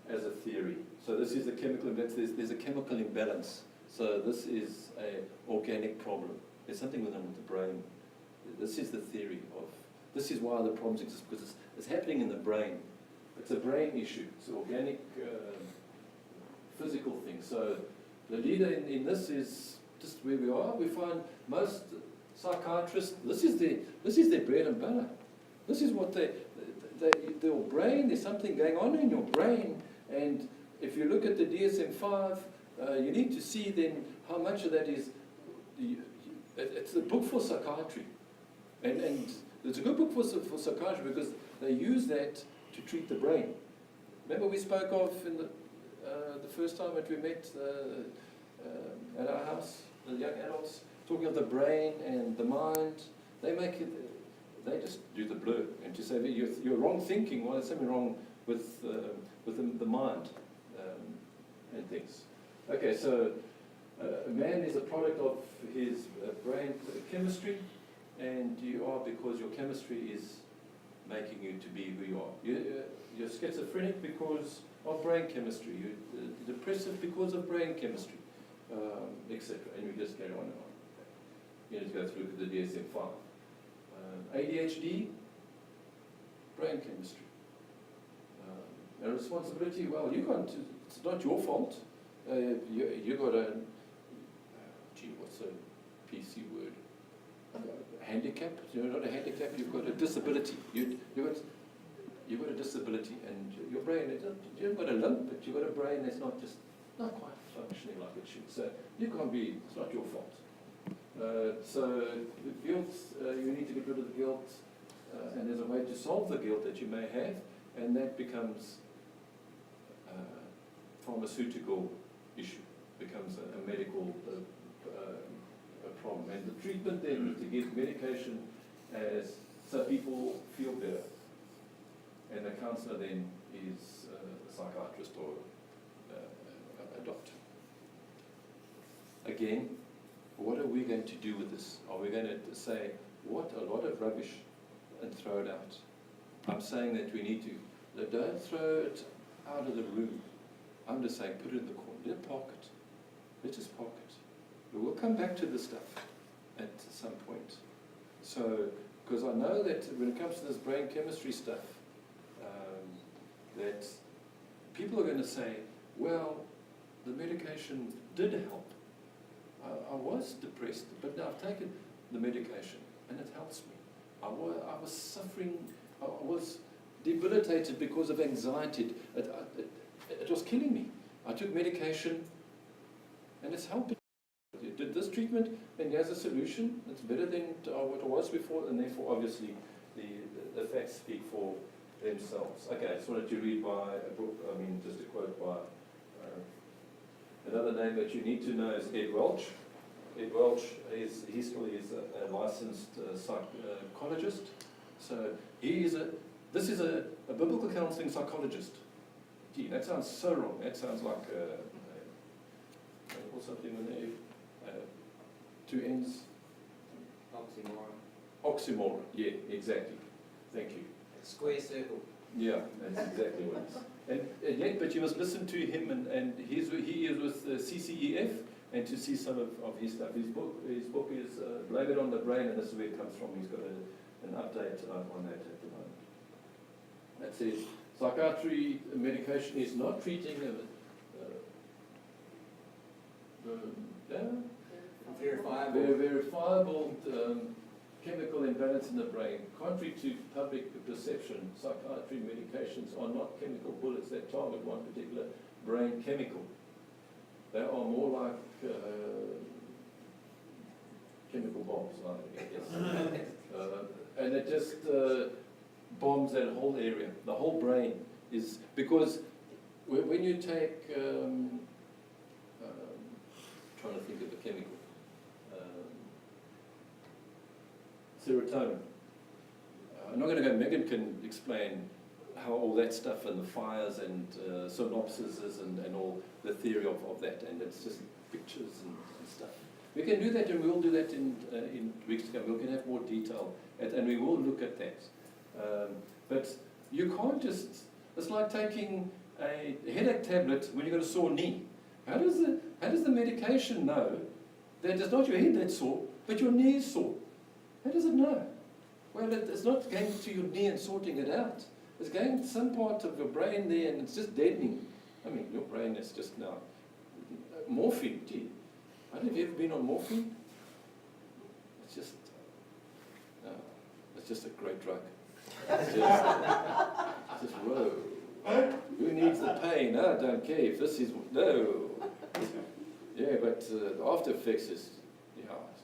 as a theory. So this is a chemical imbalance. There's a chemical imbalance. So this is an organic problem. There's something with the brain. This is the theory of. This is why the problems exist, because it's happening in the brain. It's a brain issue. It's an organic, physical thing. So the leader in this is just where we are. We find most psychiatrists, this is their bread and butter. This is what your brain, there's something going on in your brain. And if you look at the DSM-5, you need to see then how much of that is, it's a book for psychiatry. And it's a good book for psychiatry because they use that to treat the brain. Remember we spoke of in the first time that we met at our house, the young adults, talking of the brain and the mind. They just do the blur and to say that you're wrong thinking. Well, there's something wrong with the mind and things. Okay, so a man is a product of his brain chemistry, and you are because your chemistry is making you to be who you are. You're schizophrenic because of brain chemistry. You're depressive because of brain chemistry, etc. And we just carry on and on. You need to go through the DSM-5. ADHD, brain chemistry. And responsibility, well, you can't, it's not your fault. You got a, what's a PC word? Handicap? You're not a handicap, you've got a disability. You've got a disability, and your brain, you haven't got a limp, but you've got a brain that's not quite functioning like it should. So you can't be, it's not your fault. So the guilt, you need to get rid of the guilt, and there's a way to solve the guilt that you may have, and that becomes a pharmaceutical issue, becomes a medical problem. And the treatment then is to give medication so people feel better. And the counsellor then is a psychiatrist or a doctor. Again, what are we going to do with this? Are we going to say, what, a lot of rubbish, and throw it out? I'm saying that we need to, don't throw it out of the room. I'm just saying, put it in the corner. Let it park it. Let us park it. But we'll come back to this stuff at some point. So, because I know that when it comes to this brain chemistry stuff, that people are going to say, well, the medication did help. I was depressed, but now I've taken the medication and it helps me. I was suffering, I was debilitated because of anxiety. It was killing me. I took medication and it's helping. You did this treatment and here's a solution. It's better than what it was before, and therefore obviously the facts speak for themselves. Okay, I just wanted to read by a book, just a quote by another name that you need to know is Ed Welch. Ed Welch he still is a licensed psychologist. So this is a biblical counselling psychologist. Gee, that sounds so wrong. That sounds like or something in there. Two ends. Oxymoron. Yeah, exactly. Thank you. Square circle. Yeah, that's exactly what it is. And yet, but you must listen to him, and he is with CCEF, and to see some of his stuff. His book is Blame It on the Brain, and this is where it comes from. He's got an update on that at the moment. That says, psychiatry medication is not treating verifiable chemical imbalance in the brain. Contrary to public perception, psychiatry medications are not chemical bullets that target one particular brain chemical. They are more like chemical bombs, I guess. And it just bombs that whole area. The whole brain is, because when you take, trying to think of a chemical, serotonin. I'm not going to go, Megan can explain how all that stuff and the fires and synopsises and all the theory of that, and it's just pictures and stuff. We can do that, and we will do that in weeks to come. We can have more detail, and we will look at that. But you can't just, it's like taking a headache tablet when you've got a sore knee. How does the medication know that it's not your head that's sore, but your knee is sore? How does it know? Well, it's not going to your knee and sorting it out. It's going to some part of your brain there, and it's just deadening. I mean, your brain is just now. Morphine, gee. Have you ever been on morphine? It's just a great drug. It's just whoa. Who needs the pain? I don't care if this is, no. Yeah, but the after effects is,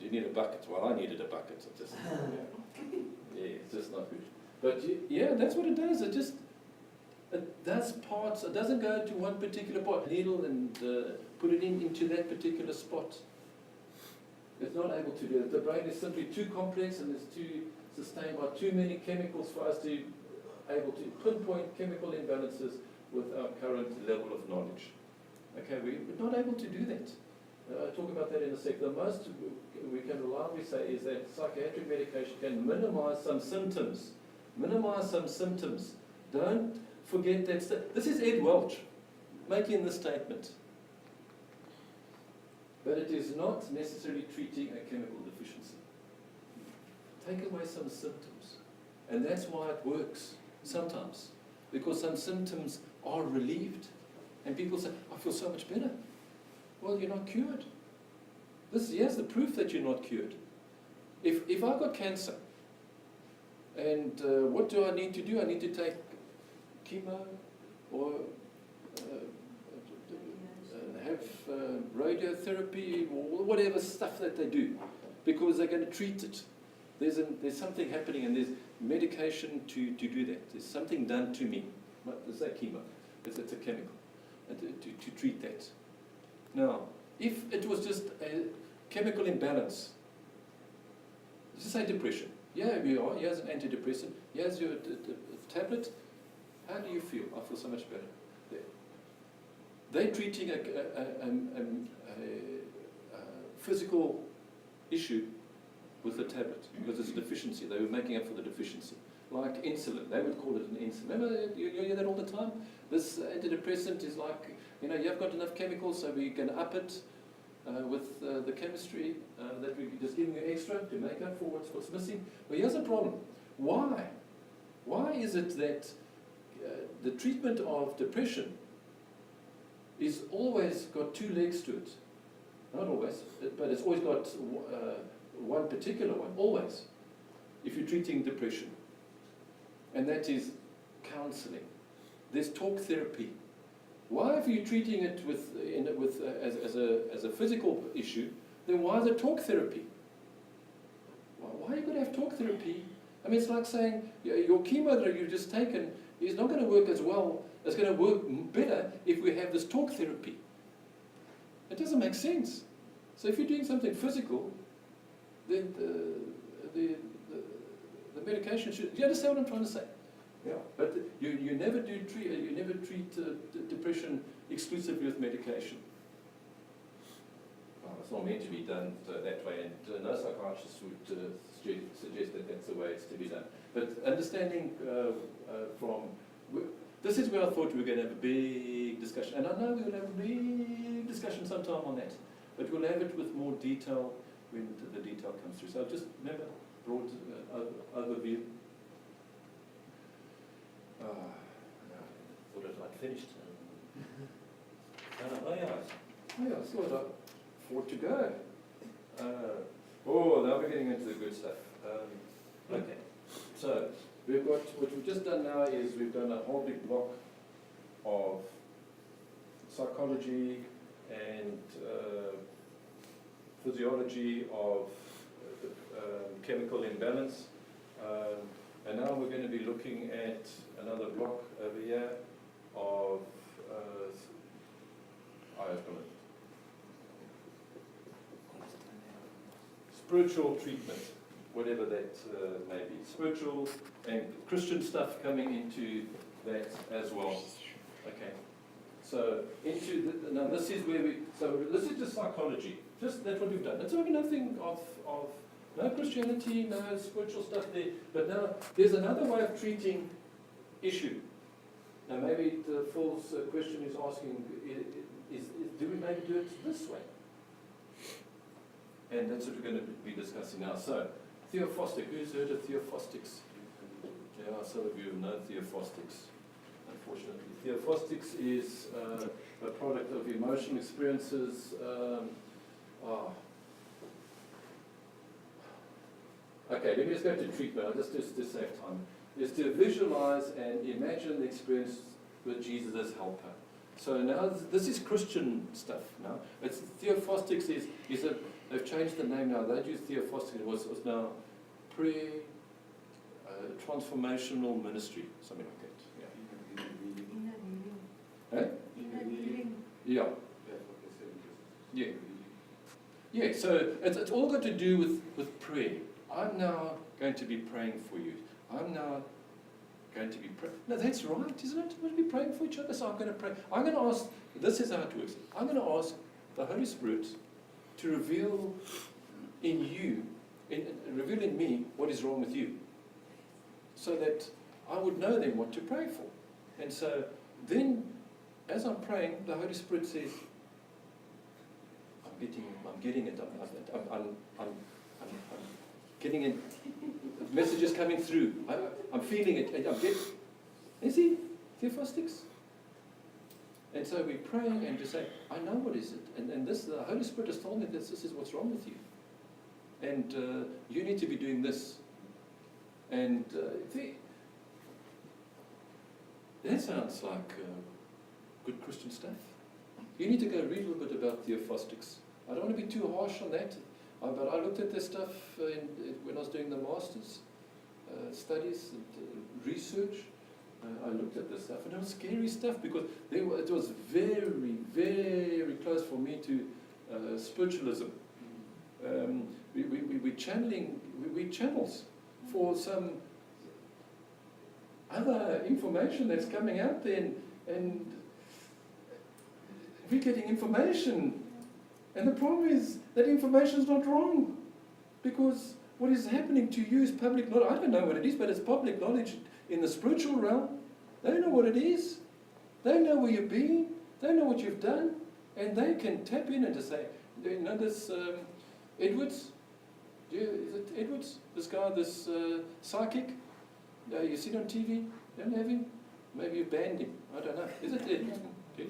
you need a bucket. Well, I needed a bucket. It just, yeah, it's just not good. But yeah, that's what it does. It does parts. It doesn't go to one particular part, needle, and put it into that particular spot. It's not able to do it. The brain is simply too complex, and it's too sustained by too many chemicals for us to able to pinpoint chemical imbalances with our current level of knowledge. Okay, we're not able to do that. I'll talk about that in a sec. The most we can reliably say is that psychiatric medication can minimize some symptoms. Minimize some symptoms. Don't forget that. This is Ed Welch making this statement. But it is not necessarily treating a chemical deficiency. Take away some symptoms. And that's why it works sometimes. Because some symptoms are relieved. And people say, I feel so much better. Well, you're not cured. Here's the proof that you're not cured. If I've got cancer, and what do I need to do? I need to take chemo or have radiotherapy or whatever stuff that they do, because they're going to treat it. There's something happening, and there's medication to do that. There's something done to me. There's that chemo. It's a chemical to treat that. Now, if it was just a chemical imbalance, let's just say depression. Yeah, you are. Here's an antidepressant. Here's your tablet. How do you feel? I feel so much better. They're treating a physical issue with a tablet because it's a deficiency. They were making up for the deficiency. Like insulin, they would call it an insulin. Remember, you hear that all the time? This antidepressant is like, you've got enough chemicals, so we're going to up it with the chemistry that we're just giving you extra to make up for what's missing. Well, here's the problem. Why? Why is it that the treatment of depression is always got two legs to it? Not always, but it's always got one particular one, always, if you're treating depression. And that is counselling. There's talk therapy. Why, if you're treating it as a physical issue, then why is it talk therapy? Why are you going to have talk therapy? I mean, it's like saying your chemo that you've just taken is not going to work as well. It's going to work better if we have this talk therapy. It doesn't make sense. So if you're doing something physical, then the medication should. Do you understand what I'm trying to say? Yeah. But you never treat depression exclusively with medication. It's not meant to be done that way, and no psychiatrist would suggest that that's the way it's to be done. But understanding this is where I thought we were going to have a big discussion, and I know we will have a big discussion sometime on that, but we'll have it with more detail when the detail comes through. So just remember, broad overview. I thought I'd finished. Oh yeah, I thought I 4 to go. Now we're getting into the good stuff. Okay, so we've got, what we've just done now is we've done a whole big block of psychology and physiology of chemical imbalance. And now we're going to be looking at another block over here of spiritual treatment, whatever that may be. Spiritual and Christian stuff coming into that as well. Okay. So now this is where this is just psychology. Just that's what we've done. It's nothing of no Christianity, no spiritual stuff there. But now there's another way of treating issue. Now maybe the false question is asking, do we maybe do it this way? And that's what we're going to be discussing now. So, theophostic. Who's heard of theophostics? Yeah, some of you know theophostics, unfortunately. Theophostics is a product of emotional experiences. Okay, let me just go to treatment. I'll just to save time. Is to visualize and imagine the experience with Jesus as helper. So now this is Christian stuff now. It's theophostics they've changed the name now. They use theophostics. It was now transformational ministry, something like that. Yeah. Eh? Yeah. Yeah. Yeah. So it's all got to do with prayer. I'm now going to be praying for you. I'm now going to be praying. No, that's right, isn't it? We're going to be praying for each other, so I'm going to pray. I'm going to ask, this is how it works. I'm going to ask the Holy Spirit to reveal in you, reveal in me what is wrong with you, so that I would know then what to pray for. And so then, as I'm praying, the Holy Spirit says, I'm getting it. I'm getting it. Messages coming through. I'm feeling it. I'm getting. You see, theophostics. And so we're praying and just say, I know what is it. And this, the Holy Spirit has told me this is what's wrong with you. And you need to be doing this. And that sounds like good Christian stuff. You need to go read a little bit about theophostics. I don't want to be too harsh on that. But I looked at this stuff when I was doing the master's studies and research. I looked at this stuff, and it was scary stuff because it was very, very close for me to spiritualism. We're channels for some other information that's coming out there, and we're getting information. And the problem is that information is not wrong, because what is happening to you is public knowledge. I don't know what it is, but it's public knowledge in the spiritual realm. They know what it is. They know where you've been. They know what you've done. And they can tap in and just say, you know this Edwards? Is it Edwards? This guy, this psychic? You see it on TV? You don't have him? Maybe you banned him. I don't know. Is it Edwards? I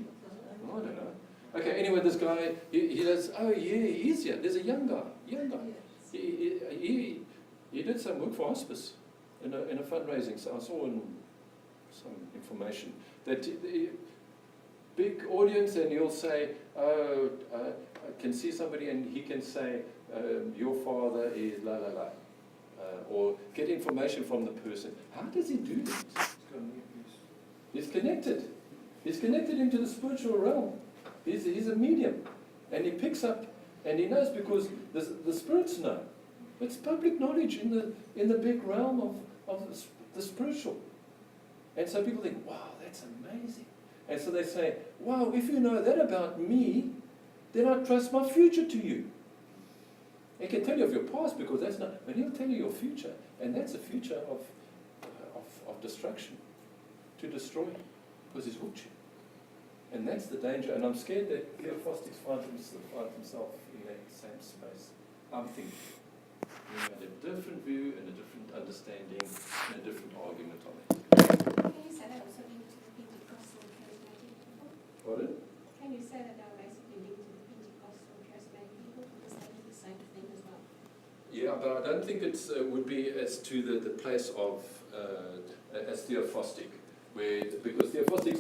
don't know. Okay, anyway, this guy, he does, oh yeah, he's here. There's a young guy. He did some work for hospice in a fundraising. So I saw in some information that big audience, and he'll say, I can see somebody, and he can say, your father is la la la. Or get information from the person. How does he do this? He's connected. He's connected into the spiritual realm. He's a medium. And And he picks up, and he knows because the spirits know. It's public knowledge in the big realm of the spiritual. And so people think, wow, that's amazing. And so they say, wow, if you know that about me, then I trust my future to you. He can tell you of your past because that's not, but he'll tell you your future. And that's a future of destruction, to destroy, because he's hooked you. And that's the danger. And I'm scared that Theophostics find himself in that same space. I'm thinking. He had a different view and a different understanding and a different argument on it. Can you say that also linked to the Pentecostal charismatic people? Pardon? Can you say that are basically linked to the Pentecostal charismatic people because they do the same thing as well? Yeah, but I don't think it would be as to the place of as Theophostic, because Theophostics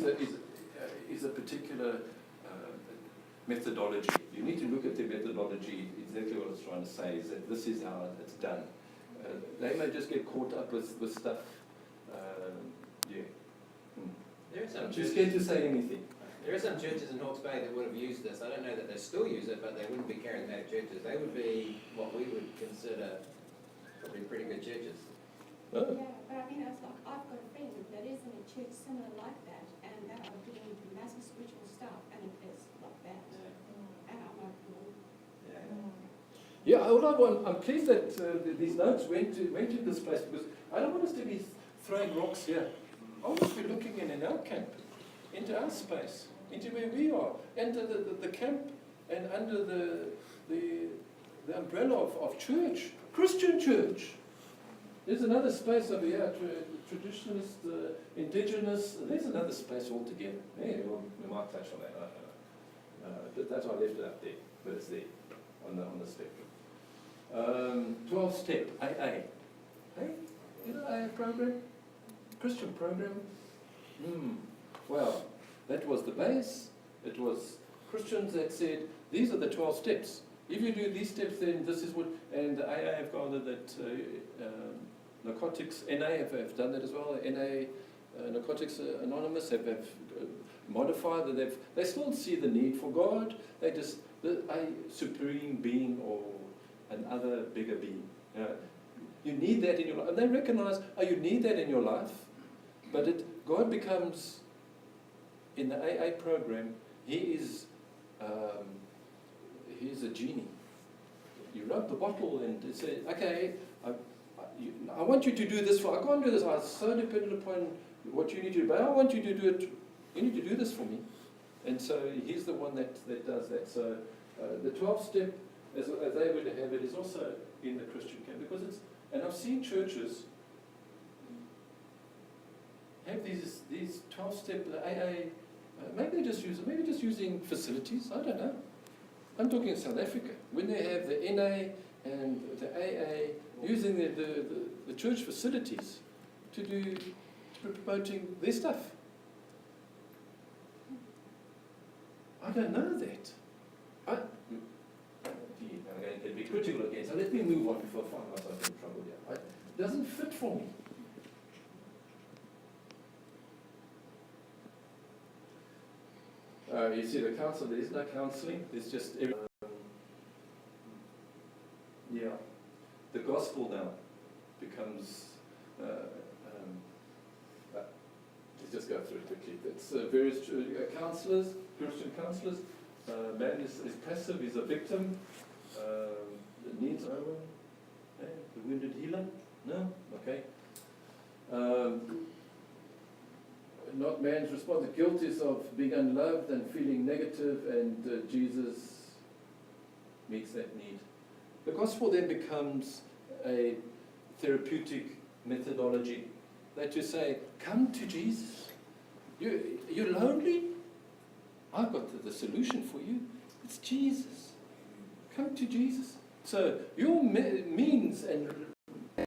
is a particular methodology. You need to look at the methodology. Exactly what I was trying to say is that this is how it's done. They may just get caught up with stuff. Yeah. There are some I'm too churches, scared to say anything. there are some churches in Hawke's Bay that would have used this. I don't know that they still use it, but they wouldn't be charismatic churches. They would be what we would consider probably pretty good churches. Oh. Yeah, but I mean, it's like I've got a friend that is in a church similar like that, and they are doing massive spiritual stuff, and it is like that. And I'm like, well, Yeah, I'm pleased that these notes went to this place because I don't want us to be throwing rocks here. I want us to be looking in our camp, into our space, into where we are, into the camp and under the umbrella of church, Christian church. There's another space over here, traditionalist, indigenous. There's another space altogether. Yeah, we might touch on that. I don't know. That's why I left it up there, but it's there on the spectrum. 12-step AA. Hey, you know AA program? Christian program? Well, that was the base. It was Christians that said, these are the 12 steps. If you do these steps, then this is what, and AA have gathered that narcotics, NA have done that as well. NA, Narcotics Anonymous, have modified that. They still see the need for God. They just, a supreme being or another bigger being. You need that in your life. And they recognize, you need that in your life. But God becomes, in the AA program, he's a genie. You rub the bottle and say, okay, I want you to do this I can't do this. I'm so dependent upon what you need to do, but I want you to do it. You need to do this for me. And so he's the one that does that. So the 12-step, as they would have it, is also in the Christian camp. Because and I've seen churches have these 12-step AA, maybe just using facilities, I don't know. I'm talking in South Africa, when they have the NA and the AA using the church facilities to promoting their stuff. I don't know that. I'm going to be critical again, so let me move on before I find myself in trouble here. It doesn't fit for me. You see the counsel, there is no counselling, there's just the gospel now becomes let's just go through it quickly. It's various counsellors, Christian counsellors. Man is passive, he's a victim, needs no one. The wounded healer? No? Okay. Not man's response. The guilt is of being unloved and feeling negative, and Jesus meets that need. The gospel then becomes a therapeutic methodology that you say, come to Jesus. You're lonely? I've got the solution for you. It's Jesus. Come to Jesus. So your means and